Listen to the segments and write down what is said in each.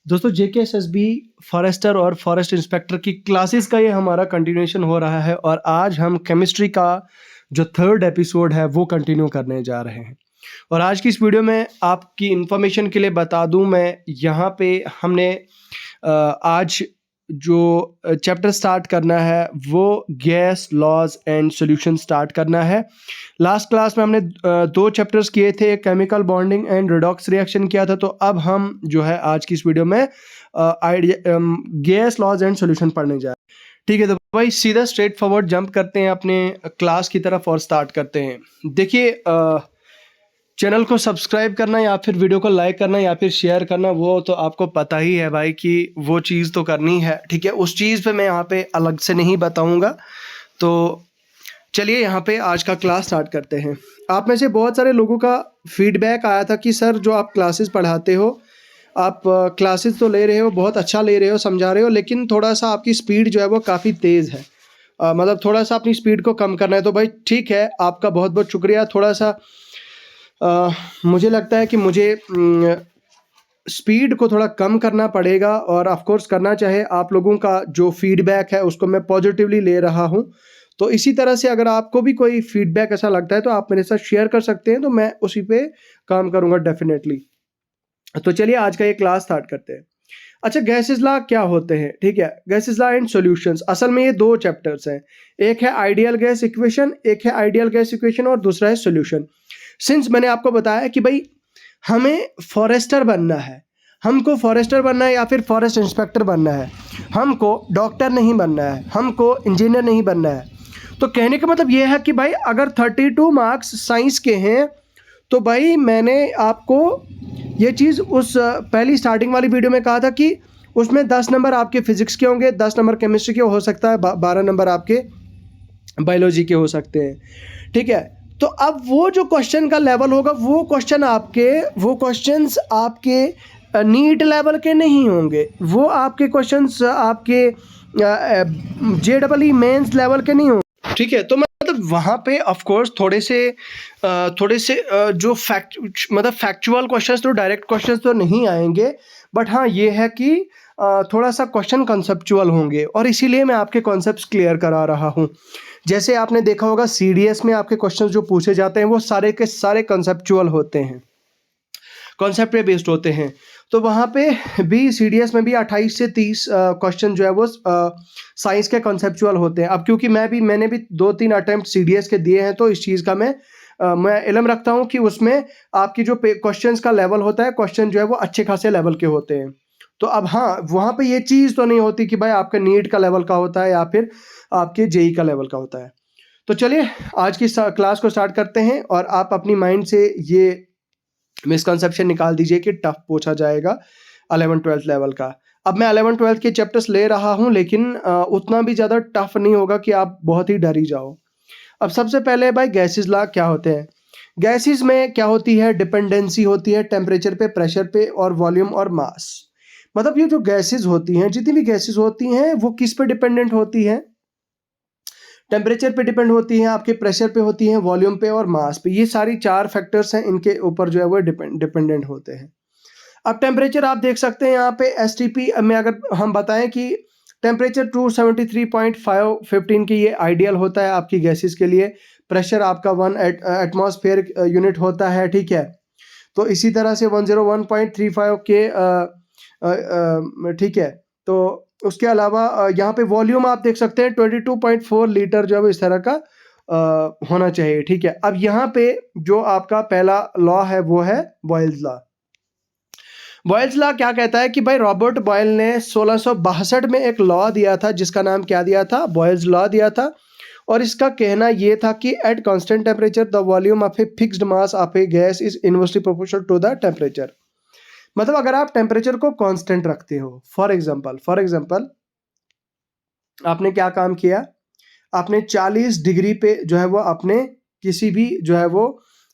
दोस्तों JKSSB forester और forest inspector की क्लासेस का ये हमारा कंटिन्यूएशन हो रहा है और आज हम केमिस्ट्री का जो थर्ड एपिसोड है वो कंटिन्यू करने जा रहे हैं। और आज की इस वीडियो में आपकी इंफॉर्मेशन के लिए बता दूं, मैं यहाँ पे हमने आज जो चैप्टर स्टार्ट करना है वो gas laws and solution start करना है। लास्ट क्लास में हमने दो चैप्टर्स किए थे, chemical bonding and redox reaction किया था। तो अब हम जो है आज की इस वीडियो में गैस लॉज एंड सॉल्यूशन पढ़ने जा रहे हैं। ठीक है, तो भाई सीधा स्ट्रेट फॉरवर्ड जंप करते हैं अपने क्लास की तरफ और स्टार्ट करते हैं। देखिए, चैनल को सब्सक्राइब करना या फिर वीडियो को लाइक करना या फिर शेयर करना वो तो आपको पता ही है भाई कि वो चीज़ तो करनी है। ठीक है, उस चीज़ पे मैं यहाँ पे अलग से नहीं बताऊँगा। तो चलिए यहाँ पे आज का क्लास स्टार्ट करते हैं। आप में से बहुत सारे लोगों का फीडबैक आया था कि सर जो आप क्लासेस पढ़ाते हो, आप क्लासेस तो ले रहे हो, बहुत अच्छा ले रहे हो, समझा रहे हो, लेकिन थोड़ा सा आपकी स्पीड जो है वो काफ़ी तेज़ है। मतलब थोड़ा सा अपनी स्पीड को कम करना है। तो भाई ठीक है, आपका बहुत बहुत शुक्रिया। थोड़ा सा मुझे लगता है कि मुझे स्पीड को थोड़ा कम करना पड़ेगा और ऑफ कोर्स करना चाहे, आप लोगों का जो फीडबैक है उसको मैं पॉजिटिवली ले रहा हूँ। तो इसी तरह से अगर आपको भी कोई फीडबैक ऐसा लगता है तो आप मेरे साथ शेयर कर सकते हैं, तो मैं उसी पे काम करूँगा डेफिनेटली। तो चलिए आज का ये क्लास स्टार्ट करते हैं। अच्छा, गैसेस लॉ क्या होते हैं? ठीक है, गैसेस लॉ एंड सॉल्यूशंस, असल में ये दो चैप्टर्स हैं। एक है आइडियल गैस इक्वेशन, एक है आइडियल गैस इक्वेशन और दूसरा है सॉल्यूशन। सिंस मैंने आपको बताया कि भाई हमें फॉरेस्टर बनना है, हमको फॉरेस्टर बनना है या फिर फॉरेस्ट इंस्पेक्टर बनना है, हमको डॉक्टर नहीं बनना है, हमको इंजीनियर नहीं बनना है। तो कहने का मतलब ये है कि भाई अगर 32 मार्क्स साइंस के हैं तो भाई मैंने आपको ये चीज़ उस पहली स्टार्टिंग वाली वीडियो में कहा था कि उसमें 10 नंबर आपके फिजिक्स के होंगे, 10 नंबर केमिस्ट्री के हो सकता है, 12 नंबर आपके बायोलॉजी के हो सकते हैं। ठीक है, तो अब वो जो क्वेश्चन का लेवल होगा वो क्वेश्चंस आपके नीट लेवल के नहीं होंगे, वो आपके क्वेश्चंस आपके JEE मेंस लेवल के नहीं होंगे। ठीक है, तो मतलब वहाँ पे ऑफ कोर्स थोड़े से जो फैक्चुअल क्वेश्चंस, तो डायरेक्ट क्वेश्चंस तो नहीं आएंगे, बट हाँ ये है कि थोड़ा सा क्वेश्चन कंसेप्चुअल होंगे और इसीलिए मैं आपके कॉन्सेप्ट्स क्लियर करा रहा हूँ। जैसे आपने देखा होगा CDS में आपके क्वेश्चन जो पूछे जाते हैं वो सारे के सारे कंसेप्चुअल होते हैं, कॉन्सेप्ट पे बेस्ड होते हैं। तो वहाँ पे भी CDS में भी 28 से 30 क्वेश्चन जो है वो साइंस के कंसेप्चुअल होते हैं। अब क्योंकि मैंने भी 2-3 अटेम्प्ट CDS के दिए हैं, तो इस चीज़ का मैं इल्म रखता हूँ कि उसमें आपकी जो क्वेश्चंस का लेवल होता है, क्वेश्चन जो है वो अच्छे खासे लेवल के होते हैं। तो अब हाँ, वहाँ पे ये चीज़ तो नहीं होती कि भाई आपका नीट का लेवल का होता है या फिर आपके JEE का लेवल का होता है। तो चलिए आज की क्लास को स्टार्ट करते हैं और आप अपनी माइंड से ये मिसकंसेप्शन निकाल दीजिए कि टफ पूछा जाएगा 11th-12th लेवल का। अब मैं 11th-12th के चैप्टर्स ले रहा हूँ, लेकिन उतना भी ज़्यादा टफ नहीं होगा कि आप बहुत ही डर ही जाओ। अब सबसे पहले भाई गैसेस लॉ क्या होते हैं? गैसेस में क्या होती है? डिपेंडेंसी होती है टेम्परेचर पे, प्रेशर पे और वॉल्यूम और मास। मतलब ये जो गैसेस होती हैं, जितनी भी गैसेस होती हैं वो किस पे डिपेंडेंट होती हैं? टेम्परेचर पे डिपेंड होती हैं, आपके प्रेशर पे होती हैं, वॉल्यूम पे और मास पे। ये सारी 4 फैक्टर्स हैं, इनके ऊपर जो है वो डिपेंडेंट होते हैं। अब टेम्परेचर आप देख सकते हैं यहाँ पे STP में अगर हम बताएं कि टेम्परेचर 273.515 की ये आइडियल होता है आपकी गैसेस के लिए। प्रेशर आपका 1 एटमॉस्फेयर यूनिट होता है। ठीक है, तो इसी तरह से 101.35 के ठीक है, तो उसके अलावा यहाँ पे वॉल्यूम आप देख सकते हैं 22.4 लीटर जो है वो इस तरह का होना चाहिए। ठीक है, अब यहाँ पे जो आपका पहला लॉ है वो है बॉयल्स लॉ। बॉयल्स लॉ क्या कहता है कि भाई रॉबर्ट बॉयल ने 1662 में एक लॉ दिया था जिसका नाम क्या दिया था? बॉयल्स लॉ दिया था। और इसका कहना ये था कि at constant temperature the volume of a fixed mass of a gas is inversely proportional to the temperature. मतलब अगर आप टेम्परेचर को कांस्टेंट रखते हो, फॉर एग्जांपल आपने क्या काम किया? आपने 40 डिग्री पे जो है वो अपने किसी भी जो है वो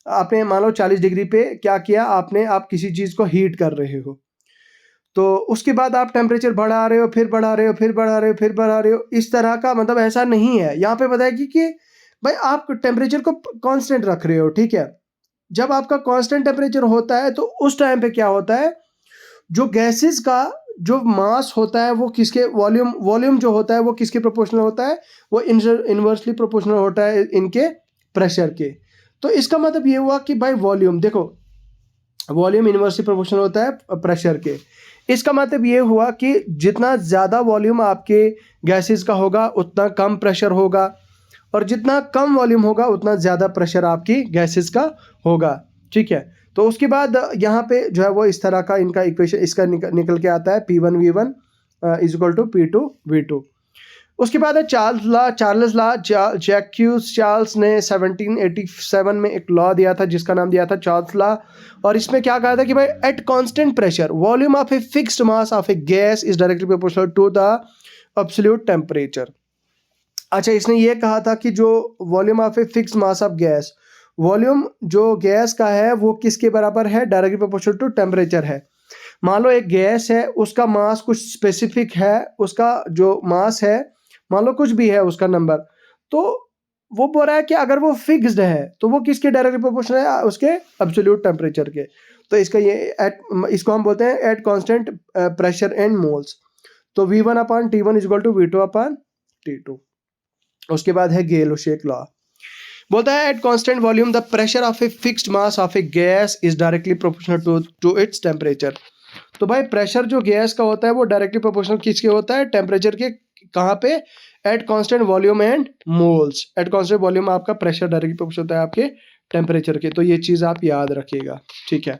आपने मान लो 40 डिग्री पे क्या किया आपने, आप किसी चीज़ को हीट कर रहे हो, तो उसके बाद आप टेम्परेचर बढ़ा रहे हो, फिर बढ़ा रहे हो, फिर बढ़ा रहे हो, फिर बढ़ा रहे हो। इस तरह का मतलब ऐसा नहीं है। यहाँ पे बताया कि भाई आप टेम्परेचर को कांस्टेंट रख रहे हो। ठीक है, जब आपका कांस्टेंट टेम्परेचर होता है तो उस टाइम पे क्या होता है, जो गैसेस का जो मास होता है वो किसके वॉल्यूम जो होता है वो किसके प्रोपोर्शनल होता है, वो इन्वर्सली प्रोपोर्शनल होता है इनके प्रेशर के। तो इसका मतलब ये हुआ कि भाई वॉल्यूम देखो, वॉल्यूम इन्वर्सली प्रोपोर्शनल होता है प्रेशर के। इसका मतलब ये हुआ कि जितना ज़्यादा वॉल्यूम आपके गैसेस का होगा उतना कम प्रेशर होगा, और जितना कम वॉल्यूम होगा उतना ज़्यादा प्रेशर आपकी गैसेस का होगा। ठीक है, तो उसके बाद यहाँ पे जो है वो इस तरह का इनका इक्वेशन इसका निकल के आता है P1V1 is equal to P2V2। उसके बाद है चार्ल्स लॉ। जैक्यूस चार्ल्स ने 1787 में एक लॉ दिया था जिसका नाम दिया था चार्ल्स लॉ, और इसमें क्या कहा था कि भाई at constant pressure volume of a fixed mass of a gas is directly proportional to the absolute temperature. अच्छा, इसने ये कहा था कि जो volume of a fixed mass of gas, volume जो गैस का है वो किसके बराबर है, डायरेक्टली प्रोपोर्शनल टू टेम्परेचर है। मान लो एक गैस है, उसका मास कुछ स्पेसिफिक है, उसका जो मास है मान लो कुछ भी है उसका नंबर, तो वो बोल रहा है कि अगर वो फिक्स्ड है तो वो किसके डायरेक्टली प्रोपोर्शनल है, उसके एब्सोल्यूट टेम्परेचर के। तो इसका ये इसको हम बोलते हैं eight constant pressure and moles. तो V1/T1 is equal to V2/T2। उसके बाद है गेल-लेशेक लॉ, बोलता है at constant volume the pressure of a fixed mass of a gas is directly proportional to its temperature. तो भाई प्रेशर जो गैस का होता है वो डायरेक्टली प्रोपोर्शनल किसके होता है, टेम्परेचर के। कहाँ पे, eight constant volume and moles. Eight constant volume आपका प्रेशर डायरेक्टली प्रोपोर्शनल होता है आपके टेम्परेचर के। तो ये चीज़ आप याद रखिएगा, ठीक है।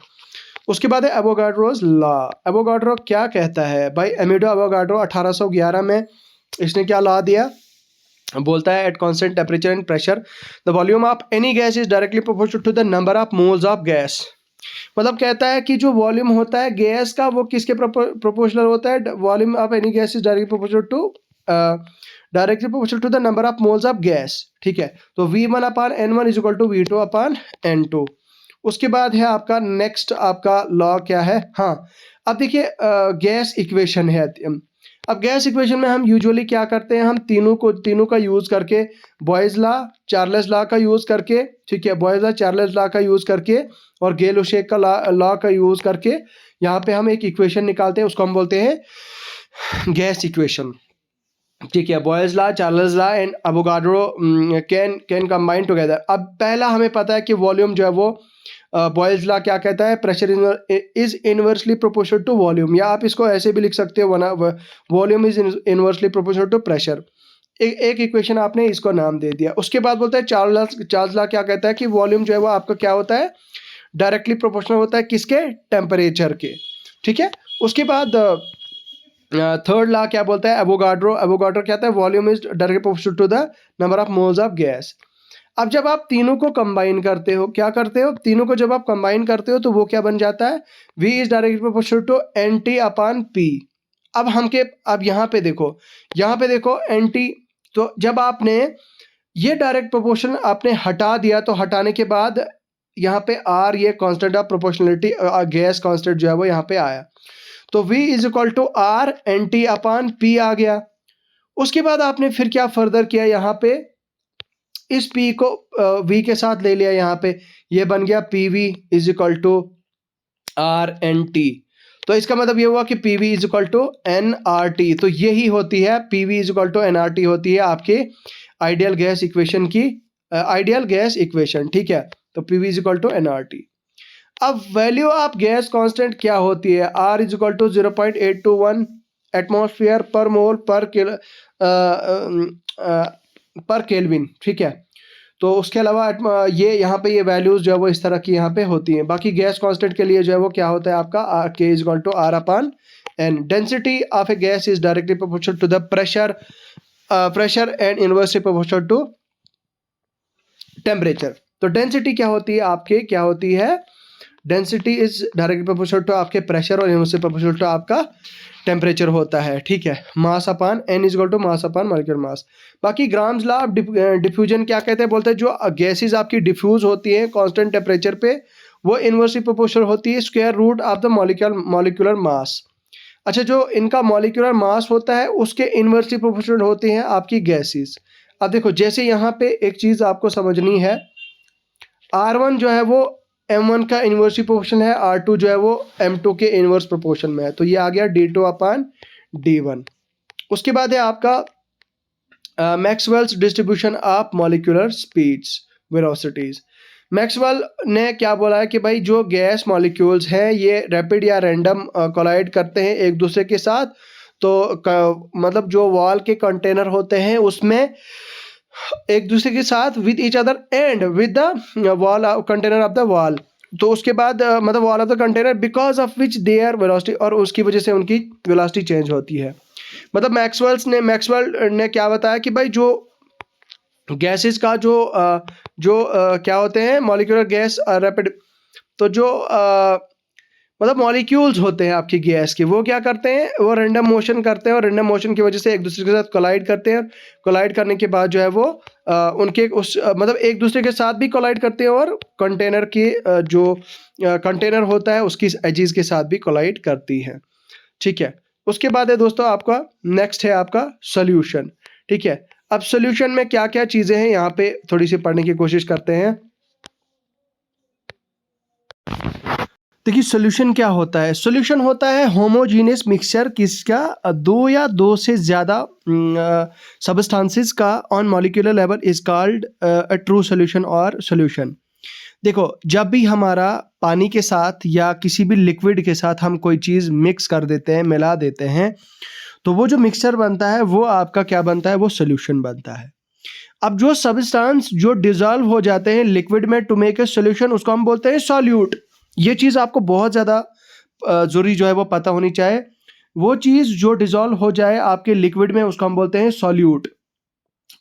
उसके बाद है एवोगाड्रोस लॉ। एवोगाड्रो क्या कहता है भाई, एमिडो एवोगाड्रो 1811 में इसने क्या लॉ दिया, बोलता है at constant temperature and pressure the volume of any gas is directly proportional to the number of moles of gas. मतलब कहता है कि जो वॉल्यूम होता है गैस का वो किसके प्रोपोर्शनल होता है, volume of any gas is directly proportional to the number of moles of gas. ठीक है, तो V1/N1 is equal to V2/N2। उसके बाद है आपका नेक्स्ट आपका लॉ क्या है, हाँ अब देखिए गैस इक्वेशन है। अब गैस इक्वेशन में हम यूजुअली क्या करते हैं, हम तीनों का यूज़ करके, बॉयज़ लॉ, चार्ल्स लॉ का यूज़ करके, ठीक है, बॉयज़ लॉ, चार्ल्स लॉ का यूज़ करके और गेल-लेशेक का लॉ का यूज़ करके यहाँ पे हम एक इक्वेशन निकालते हैं, उसको हम बोलते हैं गैस इक्वेशन। ठीक है, boys law, Charles law and Avogadro can combine together. अब पहला हमें पता है कि वॉल्यूम जो है वो बॉयल्स लॉ क्या कहता है, pressure is inversely proportional to volume, या आप इसको ऐसे भी लिख सकते हो volume is inversely proportional to pressure. एक इक्वेशन आपने इसको नाम दे दिया। उसके बाद बोलता है चार्ल्स लॉ क्या कहता है कि वॉल्यूम जो है वो आपका क्या होता है, डायरेक्टली प्रोपोर्शनल होता है किसके, टेम्परेचर के। ठीक है, उसके बाद थर्ड लॉ क्या बोलता है, एवोगाड्रो कहता है volume is directly proportional to the number of moles of gas. अब जब आप तीनों को कंबाइन करते हो, क्या करते हो, तीनों को जब आप कंबाइन करते हो तो वो क्या बन जाता है, V is directly proportional to NT/P। अब यहाँ पे देखो NT, तो जब आपने ये डायरेक्ट प्रोपोर्शन आपने हटा दिया तो हटाने के बाद यहाँ पे R ये constant of proportionality gas constant जो है वो यहाँ पे आया, तो V is equal to R NT/P आ गया। उसके बाद आपने फिर क्या फर्दर किया, यहाँ पे इस P को V के साथ ले लिया, यहाँ पे ये बन गया PV is equal to RNT। तो इसका मतलब ये हुआ कि PV is equal to nRT। तो यही होती है PV is equal to nRT होती है आपके आइडियल गैस इक्वेशन की आइडियल गैस इक्वेशन। ठीक है, तो PV is equal to nRT। अब वैल्यू ऑफ गैस कांस्टेंट क्या होती है, R is equal to 0.821 atmosphere per mole पर केल्विन। ठीक है, तो उसके अलावा ये यहाँ पे ये वैल्यूज जो है वो इस तरह की यहाँ पे होती हैं। बाकी गैस कांस्टेंट के लिए जो है वो क्या होता है आपका K is equal to R/N। Density of a gas is directly proportional to the pressure and inversely proportional to temperature. तो डेंसिटी क्या होती है आपके, क्या होती है, density is directly proportional to आपके प्रेशर और इनवर्सली प्रोपोर्शनल टू आपका टेम्परेचर होता है। ठीक है, mass upon N is equal to mass upon molecular mass. बाकी ग्राम्स लॉ ऑफ डिफ्यूजन क्या कहते हैं, बोलते हैं जो गैसेस आपकी डिफ्यूज होती हैं कांस्टेंट टेम्परेचर पे वो इनवर्सली प्रोपोर्शनल होती है square root of the molecular mass. अच्छा, जो इनका मॉलिक्यूलर मास होता है उसके इनवर्सली प्रोपोर्शनल होती हैं आपकी गैसेस। अब देखो जैसे यहाँ पे एक चीज़ आपको समझनी है, R1 जो है वो m1 का इन्वर्स प्रोपोर्शन है, r2 जो है वो m2 के इन्वर्स प्रोपोर्शन में है, तो ये आ गया d2 अपान d1। उसके बाद है आपका Maxwell's distribution of molecular speeds velocities. Maxwell ने क्या बोला है कि भाई जो गैस मॉलिक्यूल्स हैं ये रैपिड या रैंडम कोलाइड करते हैं एक दूसरे के साथ, तो मतलब जो वॉल के कंटेनर होते हैं उसमें एक दूसरे के साथ with each other and with the wall container of the wall, तो उसके बाद मतलब wall of the container because of which there velocity, और उसकी वजह से उनकी वेलोसिटी चेंज होती है। मतलब मैक्सवेल ने क्या बताया कि भाई जो गैसेस का जो क्या होते हैं मॉलिक्यूलर गैस रैपिड, तो जो मतलब मॉलिक्यूल्स होते हैं आपकी गैस के, वो क्या करते हैं, वो रैंडम मोशन करते हैं और रैंडम मोशन की वजह से एक दूसरे के साथ कोलाइड करते हैं। कोलाइड करने के बाद जो है वो उनके उस मतलब एक दूसरे के साथ भी कोलाइड करते हैं और कंटेनर की जो कंटेनर होता है उसकी एजेस के साथ भी कोलाइड करती है। ठीक है, उसके बाद है दोस्तों आपका नेक्स्ट है आपका सोल्यूशन। ठीक है, अब सोल्यूशन में क्या क्या चीजें हैं यहाँ पे थोड़ी सी पढ़ने की कोशिश करते हैं। देखिए सोल्यूशन क्या होता है, सोल्यूशन होता है होमोजीनियस मिक्सचर किसका, दो या दो से ज़्यादा सबस्टांसेस का on molecular level is called a true solution और सोल्यूशन। देखो जब भी हमारा पानी के साथ या किसी भी लिक्विड के साथ हम कोई चीज़ मिक्स कर देते हैं, मिला देते हैं, तो वो जो मिक्सचर बनता है वो आपका क्या बनता है, वो सोल्यूशन बनता है। अब जो सबस्टांस जो डिजॉल्व हो जाते हैं लिक्विड में टू मेक ए सोल्यूशन उसको हम बोलते हैं सॉल्यूट। ये चीज़ आपको बहुत ज़्यादा ज़रूरी जो है वो पता होनी चाहिए। वो चीज़ जो डिजॉल्व हो जाए आपके लिक्विड में उसको हम बोलते हैं सॉल्यूट।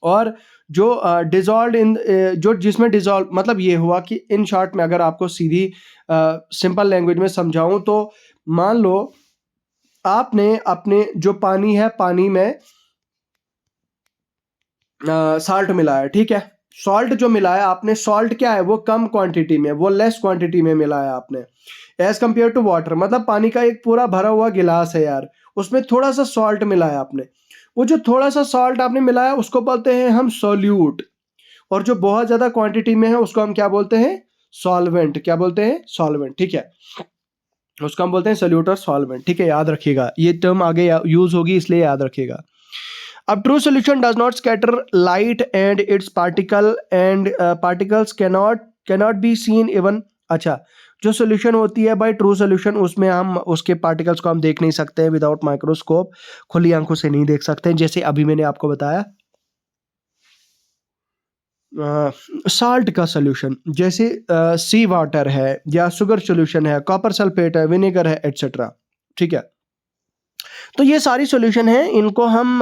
और जो डिजॉल्व इन जो जिसमें डिजॉल्व मतलब ये हुआ कि इन शॉर्ट में अगर आपको सीधी सिंपल लैंग्वेज में समझाऊं तो मान लो आपने अपने जो पानी है पानी में साल्ट मिलाया, ठीक है, सॉल्ट जो मिलाया आपने, सॉल्ट क्या है वो कम क्वांटिटी में, वो लेस क्वांटिटी में मिलाया आपने एज कंपेयर टू वाटर। मतलब पानी का एक पूरा भरा हुआ गिलास है यार, उसमें थोड़ा सा सॉल्ट मिलाया आपने, वो जो थोड़ा सा सॉल्ट आपने मिलाया उसको बोलते हैं हम सोल्यूट, और जो बहुत ज्यादा क्वांटिटी में है उसको हम क्या बोलते हैं, सॉल्वेंट। क्या बोलते हैं, सॉल्वेंट। ठीक है, उसको हम बोलते हैं सोल्यूट और सॉल्वेंट। ठीक है, याद रखिएगा ये टर्म आगे यूज होगी इसलिए याद रखिएगा। अब true solution does not scatter light and it's particles cannot be seen even. अच्छा, जो सोल्यूशन होती है भाई ट्रू सोल्यूशन, उसमें हम उसके पार्टिकल्स को हम देख नहीं सकते हैं विदाउट माइक्रोस्कोप, खुली आंखों से नहीं देख सकते हैं। जैसे अभी मैंने आपको बताया साल्ट का सोल्यूशन, जैसे सी वाटर है या शुगर सोल्यूशन है, कॉपर सल्फेट है, विनेगर है, एटसेट्रा। ठीक है, तो ये सारी सॉल्यूशन हैं, इनको हम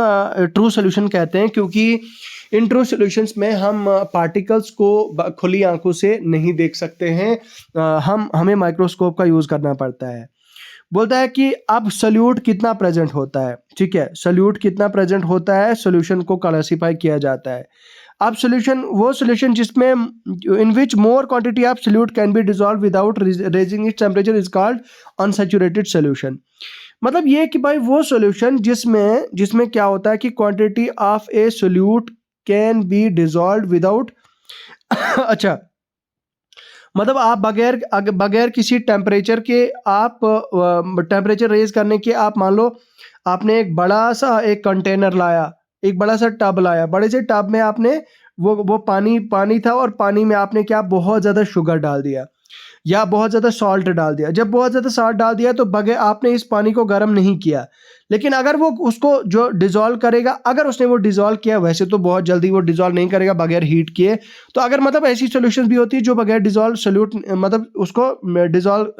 ट्रू सॉल्यूशन कहते हैं क्योंकि इन ट्रू सॉल्यूशंस में हम पार्टिकल्स को खुली आंखों से नहीं देख सकते हैं, हमें माइक्रोस्कोप का यूज़ करना पड़ता है। बोलता है कि अब सोल्यूट कितना प्रेजेंट होता है। ठीक है, सोल्यूट कितना प्रेजेंट होता है, सोल्यूशन को क्लासिफाई किया जाता है। अब सोल्यूशन वो सोल्यूशन जिसमें in which more quantity of solute can be dissolve without raising its temperature is called unsaturated solution. मतलब ये कि भाई वो सॉल्यूशन जिसमें क्या होता है कि quantity of A solute can be dissolve without अच्छा, मतलब आप बगैर किसी टेम्परेचर के, आप टेम्परेचर रेज करने के, आप मान लो आपने एक बड़ा सा एक कंटेनर लाया, एक बड़ा सा टब लाया, बड़े से टब में आपने वो पानी था और पानी में आपने क्या बहुत ज़्यादा शुगर डाल दिया या बहुत ज़्यादा सॉल्ट डाल दिया। जब बहुत ज़्यादा सॉल्ट डाल दिया तो बगैर आपने इस पानी को गर्म नहीं किया, लेकिन अगर वो उसको जो डिज़ोल्व करेगा, अगर उसने वो डिज़ोल्व किया, वैसे तो बहुत जल्दी वो डिज़ोल्व नहीं करेगा बगैर हीट किए, तो अगर मतलब ऐसी सॉल्यूशंस भी होती है जो बगैर डिज़ोल्व सोल्यूट मतलब उसको डिज़ोल्व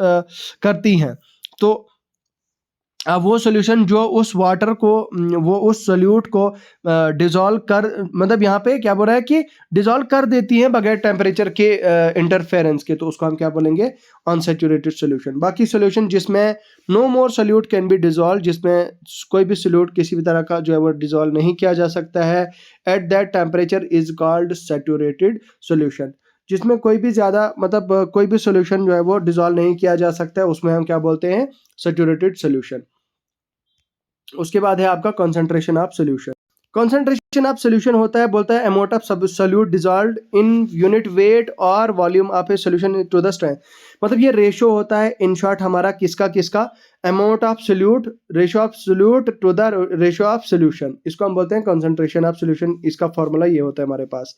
करती हैं, तो वो सॉल्यूशन जो उस वाटर को वो उस सोल्यूट को डिज़ोल्व कर, मतलब यहाँ पे क्या बोल रहा है कि डिज़ोल्व कर देती हैं बगैर टेम्परेचर के इंटरफेरेंस के, तो उसको हम क्या बोलेंगे, अनसैचुरेटेड सोल्यूशन। बाकी सोल्यूशन जिसमें no more solute can be dissolve, जिसमें कोई भी सोल्यूट किसी भी तरह का जो है वो डिज़ोल्व नहीं किया जा सकता है, at that temperature is called saturated solution. जिसमें कोई भी ज़्यादा मतलब कोई भी सोल्यूशन जो है वो डिज़ोल्व नहीं किया जा सकता है, उसमें हम क्या बोलते हैं, सैचुरेटेड सोल्यूशन। उसके बाद है आपका concentration of solution. Concentration of solution होता है, बोलता है amount of solute dissolved in unit weight और volume of a solution to the strength. मतलब ये रेशो होता है इन शॉर्ट हमारा किसका amount of solute, ratio of solute to the ratio of solution, इसको हम बोलते हैं कंसंट्रेशन ऑफ सोल्यूशन। इसका फॉर्मूला ये होता है हमारे पास।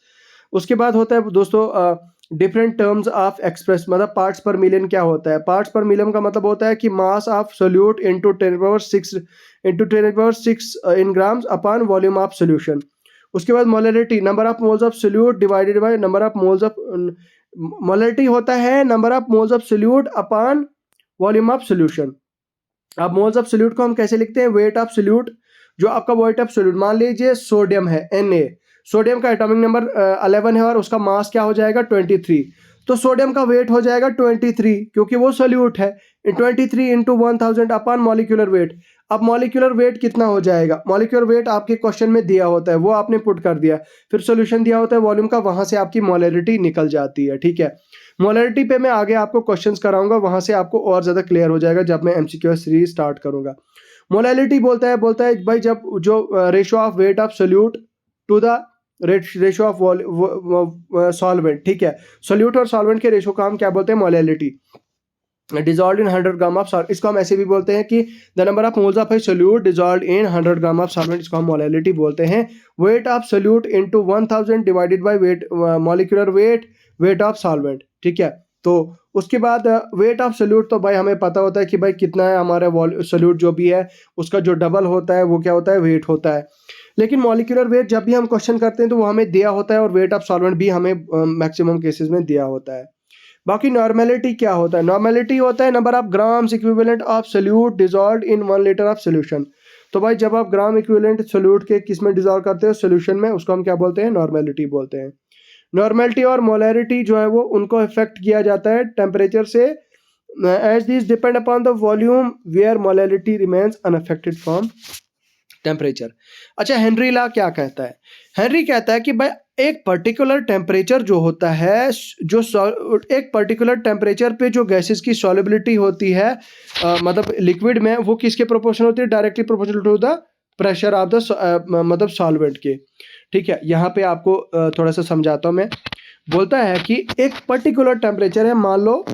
उसके बाद होता है दोस्तों डिफरेंट टर्म्स ऑफ एक्सप्रेस, मतलब पार्ट्स पर मिलियन क्या होता है। पार्ट्स पर मिलियन का मतलब होता है कि mass of solute into 10⁶ in grams upon volume of solution. उसके बाद molarity, number of moles of solute divided by number of moles of, molarity होता है number of moles of solute upon volume of solution. अब moles of solute को हम कैसे लिखते हैं, वेट ऑफ सोल्यूट, जो आपका वेट ऑफ सोल्यूट, मान लीजिए सोडियम है Na, सोडियम का एटॉमिक नंबर 11 है और उसका मास क्या हो जाएगा 23, तो सोडियम का वेट हो जाएगा 23 क्योंकि वो सोल्यूट है। 23 इंटू 1000 अपॉन मॉलिक्यूलर वेट। अब मॉलिक्यूलर वेट कितना हो जाएगा, मॉलिक्यूलर वेट आपके क्वेश्चन में दिया होता है, वो आपने पुट कर दिया, फिर सोल्यूशन दिया होता है वॉल्यूम का, वहां से आपकी मोलरिटी निकल जाती है। ठीक है, मोलरिटी पे मैं आगे आपको क्वेश्चंस कराऊंगा, वहां से आपको और ज्यादा क्लियर हो जाएगा जब मैं एमसीक्यू सीरीज स्टार्ट करूंगा। मोलरिटी बोलता है भाई जब जो ratio of weight of solute to the ratio of solvent, ठीक है, सोल्यूट और सॉल्वेंट के रेशो का हम क्या बोलते हैं, molarity. Dissolve in 100 gram of solvent, इसको हम ऐसे भी बोलते हैं कि the number of moles of A solute dissolve in 100 gram of solvent, इसको हम मोलरिटी बोलते हैं। Wait of solute into 1000 divided by weight molecular weight of solvent. ठीक है, तो उसके बाद वेट ऑफ सोल्यूट, तो भाई हमें पता होता है कि भाई कितना है हमारा सोल्यूट जो भी है उसका जो डबल होता है वो क्या होता है, वेट होता है। लेकिन मॉलिक्यूलर वेट जब भी हम क्वेश्चन करते हैं तो वो हमें दिया होता है और वेट ऑफ सॉल्वेंट भी हमें मैक्सिमम केसेस में दिया होता है। बाकी नॉर्मेलिटी क्या होता है, नॉर्मेलिटी होता है number of grams equivalent of solute dissolved in 1 litre of solution. तो भाई जब आप ग्राम इक्विवेलेंट सोल्यूट के किस में डिजॉल्व करते हो, सोल्यूशन में, उसको हम क्या बोलते हैं, नॉर्मेलिटी बोलते हैं। नॉर्मेलिटी और मोलरिटी जो है वो उनको इफेक्ट किया जाता है टेम्परेचर से, as this depend upon the volume where molarity remains unaffected from temperature. अच्छा, हेनरी लॉ क्या कहता है, हेनरी कहता है कि भाई एक पर्टिकुलर टेम्परेचर जो होता है, जो एक पर्टिकुलर टेम्परेचर पे जो गैसेस की सॉल्युबिलिटी होती है मतलब लिक्विड में, वो किसके प्रोपोर्शनल होती है, directly proportional to the pressure of the मतलब सॉल्वेंट के। ठीक है, यहाँ पे आपको थोड़ा सा समझाता हूँ मैं। बोलता है कि एक पर्टिकुलर टेम्परेचर है, मान लो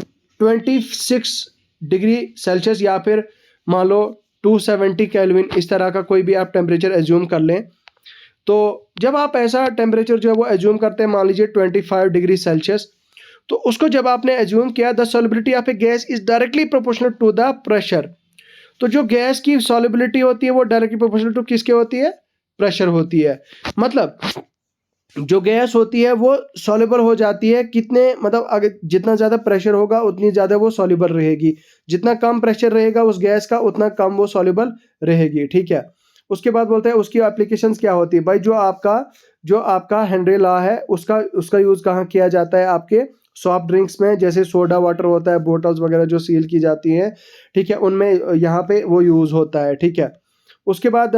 26 डिग्री सेल्सियस या फिर मान लो 270 केल्विन, इस तरह का कोई भी आप टेम्परेचर एज्यूम कर लें। तो जब आप ऐसा टेम्परेचर जो है वो एज्यूम करते हैं, मान लीजिए 25 डिग्री सेल्सियस, तो उसको जब आपने एज्यूम किया, the solubility of a gas is directly proportional to the pressure. तो जो गैस की सॉल्युबिलिटी होती है वो डायरेक्टली प्रोपोर्शनल टू किसके होती है, प्रेशर होती है। मतलब जो गैस होती है वो सॉल्युबल हो जाती है कितने, मतलब अगर जितना ज़्यादा प्रेशर होगा उतनी ज़्यादा वो सॉल्युबल रहेगी, जितना कम प्रेशर रहेगा उस गैस का उतना कम वो सॉल्युबल रहेगी। ठीक है, उसके बाद बोलते हैं उसकी एप्लीकेशंस क्या होती है। भाई जो आपका हेनरी लॉ है उसका यूज़ कहाँ किया जाता है, आपके सॉफ्ट ड्रिंक्स में, जैसे सोडा वाटर होता है, बोटल्स वगैरह जो सील की जाती हैं, ठीक है, उनमें यहाँ पे वो यूज़ होता है। ठीक है, उसके बाद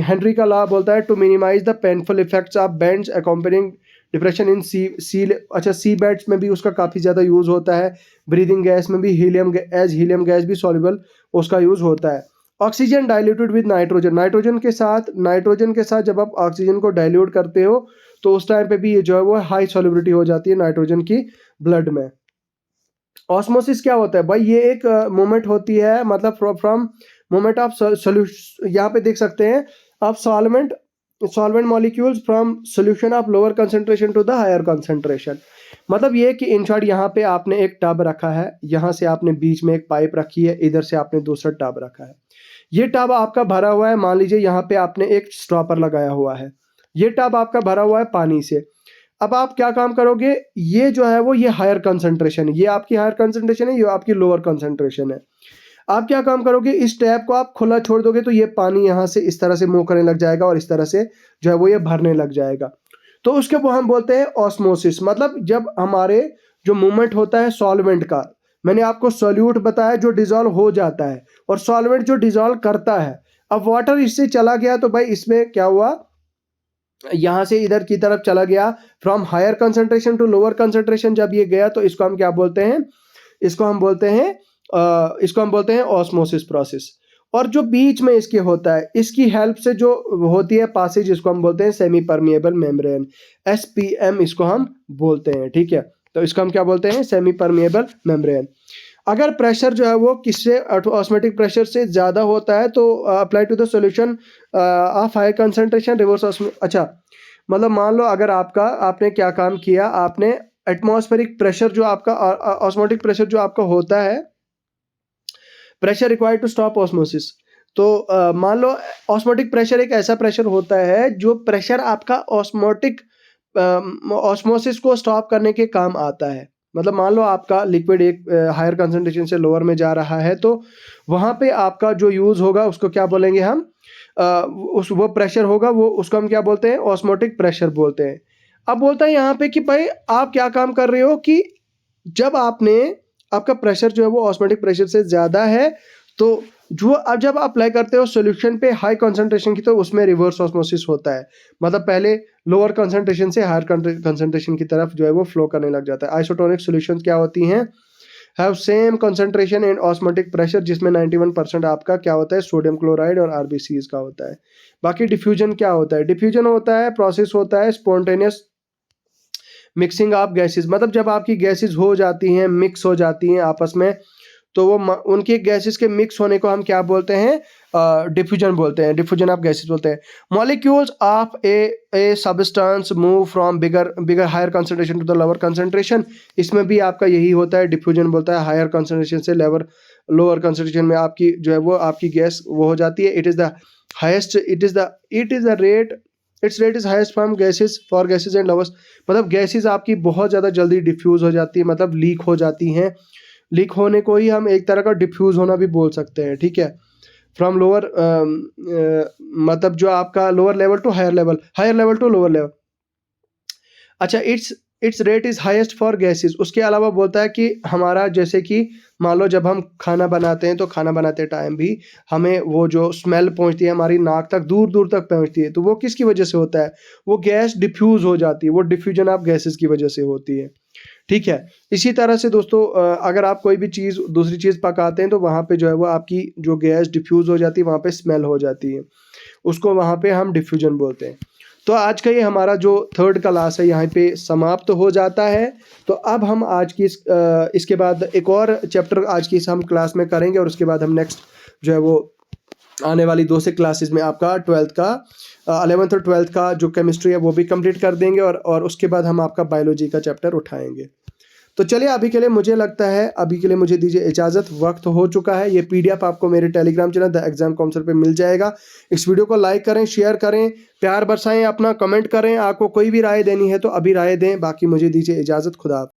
हेनरी का लॉ बोलता है to minimize the painful effects of bends accompanying depression in sea beds में भी उसका काफ़ी ज़्यादा यूज़ होता है। ब्रीदिंग गैस में भी हीलियम गैस भी सॉल्युबल उसका यूज़ होता है। ऑक्सीजन डाइल्यूटेड विद नाइट्रोजन के साथ जब आप ऑक्सीजन को डाइल्यूट करते हो तो उस टाइम पे भी ये जो है वो हाई सॉल्युबिलिटी हो जाती है नाइट्रोजन की ब्लड में। ऑस्मोसिस क्या होता है भाई, ये एक मोमेंट होती है, मतलब फ्रॉम मोमेंट ऑफ सोल्यूशन, यहाँ पे देख सकते हैं आप, solvent molecules from solution of lower concentration to the higher concentration. मतलब ये कि इन शॉर्ट यहाँ पे आपने एक टब रखा है, यहाँ से आपने बीच में एक पाइप रखी है, इधर से आपने दूसरा टब रखा है, ये टब आपका भरा हुआ है, मान लीजिए यहाँ पे आपने एक स्टॉपर लगाया हुआ है, ये टब आपका भरा हुआ है पानी से। अब आप क्या काम करोगे, ये जो है वो ये हायर कंसंट्रेशन है, ये आपकी हायर कंसंट्रेशन है, ये आपकी लोअर कंसंट्रेशन है। आप क्या काम करोगे, इस टैप को आप खुला छोड़ दोगे तो ये पानी यहाँ से इस तरह से मूव करने लग जाएगा और इस तरह से जो है वो ये भरने लग जाएगा। तो उसके वो हम बोलते हैं ऑस्मोसिस। मतलब जब हमारे जो मूवमेंट होता है सॉल्वेंट का, मैंने आपको सॉल्यूट बताया जो डिजॉल्व हो जाता है और सॉल्वेंट जो डिजॉल्व करता है। अब वाटर इससे चला गया तो भाई इसमें क्या हुआ, यहाँ से इधर की तरफ चला गया, from higher concentration to lower concentration जब ये गया तो इसको हम क्या बोलते हैं, इसको हम बोलते हैं ऑस्मोसिस प्रोसेस। और जो बीच में इसके होता है, इसकी हेल्प से जो होती है पासेज, इसको हम बोलते हैं सेमी परमिएबल मेम्ब्रेन, SPM इसको हम बोलते हैं, ठीक है। तो इसको हम क्या बोलते हैं, सेमी परमिएबल मेम्ब्रेन। अगर प्रेशर जो है वो किससे, ऑस्मोटिक प्रेशर से ज़्यादा होता है तो apply to the solution of high concentration reverse अच्छा, मतलब मान लो अगर आपने क्या काम किया, आपने एटमॉस्फेरिक प्रेशर जो आपका, ऑस्मोटिक प्रेशर जो आपका होता है, pressure required to stop osmosis, तो मान लो ऑस्मोटिक प्रेशर एक ऐसा प्रेशर होता है जो प्रेशर आपका ऑस्मोटिक ऑस्मोसिस को स्टॉप करने के काम आता है। मतलब मान लो आपका लिक्विड एक हायर कंसंट्रेशन से लोअर में जा रहा है, तो वहाँ पे आपका जो यूज़ होगा उसको क्या बोलेंगे हम, वो प्रेशर होगा, वो उसको हम क्या बोलते हैं, ऑस्मोटिक प्रेशर बोलते हैं। अब बोलता है यहाँ पे कि भाई आप क्या काम कर रहे हो कि जब आपका प्रेशर जो है वो ऑस्मोटिक प्रेशर से ज़्यादा है, तो जो अब जब आप अप्लाई करते हो सॉल्यूशन पे हाई कंसंट्रेशन की, तो उसमें रिवर्स ऑस्मोसिस होता है। मतलब पहले लोअर कंसंट्रेशन से हायर कंसंट्रेशन की तरफ जो है वो फ्लो करने लग जाता है। आइसोटोनिक सॉल्यूशंस क्या होती हैं, have same concentration and osmotic pressure, जिसमें 91% आपका क्या होता है, सोडियम क्लोराइड और RBCs का होता है। बाकी डिफ्यूजन क्या होता है, डिफ्यूजन होता है, प्रोसेस होता है स्पॉन्टेनियस मिक्सिंग ऑफ गैसेस, मतलब जब आपकी गैसेस हो जाती हैं, मिक्स हो जाती हैं आपस में, तो वो उनके गैसेस के मिक्स होने को हम क्या बोलते हैं, डिफ्यूजन बोलते हैं, डिफ्यूजन ऑफ गैसेस बोलते हैं। Molecules of a substance move from bigger higher concentration to the lower concentration, इसमें भी आपका यही होता है, डिफ्यूजन बोलता है, हायर कंसंट्रेशन से लोअर कंसंट्रेशन में आपकी जो है वो आपकी गैस वो हो जाती है। It is the highest, it is the rate, it's rate is heist from gases for gases and lovers, मतलब गैसेस आपकी बहुत ज़्यादा जल्दी डिफ्यूज़ हो जाती है, मतलब लीक हो जाती हैं। लीक होने को ही हम एक तरह का डिफ्यूज़ होना भी बोल सकते हैं, ठीक है। फ्रॉम लोअर मतलब जो आपका lower level to higher level, higher level to lower level. अच्छा, its rate is highest for gases. उसके अलावा बोलता है कि हमारा जैसे कि मान लो जब हम खाना बनाते हैं, तो खाना बनाते टाइम भी हमें वो जो स्मेल पहुंचती है हमारी नाक तक, दूर दूर तक पहुंचती है, तो वो किसकी वजह से होता है, वो गैस डिफ्यूज़ हो जाती है, वो डिफ्यूजन ऑफ गैसेस की वजह से होती है, ठीक है। इसी तरह से दोस्तों अगर आप कोई भी चीज़ दूसरी चीज़ पकाते हैं, तो वहाँ पे जो है वो आपकी जो गैस डिफ्यूज़ हो जाती है, वहाँ पे स्मेल हो जाती है, उसको वहाँ पे हम डिफ्यूजन बोलते हैं। तो आज का ये हमारा जो थर्ड क्लास है यहाँ पे समाप्त हो जाता है। तो अब हम आज की इसके बाद एक और चैप्टर आज की इस हम क्लास में करेंगे, और उसके बाद हम नेक्स्ट जो है वो आने वाली 2 से क्लासेस में आपका 12th का 11th और 12th का जो केमिस्ट्री है वो भी कंप्लीट कर देंगे, और उसके बाद हम आपका बायोलॉजी का चैप्टर उठाएंगे। तो चलिए अभी के लिए मुझे लगता है अभी के लिए मुझे दीजिए इजाज़त, वक्त हो चुका है। ये PDF आपको मेरे Telegram channel the exam counsellor पे मिल जाएगा। इस वीडियो को लाइक करें, शेयर करें, प्यार बरसाएं, अपना कमेंट करें। आपको कोई भी राय देनी है तो अभी राय दें। बाकी मुझे दीजिए इजाज़त, खुदा हाफ़िज़।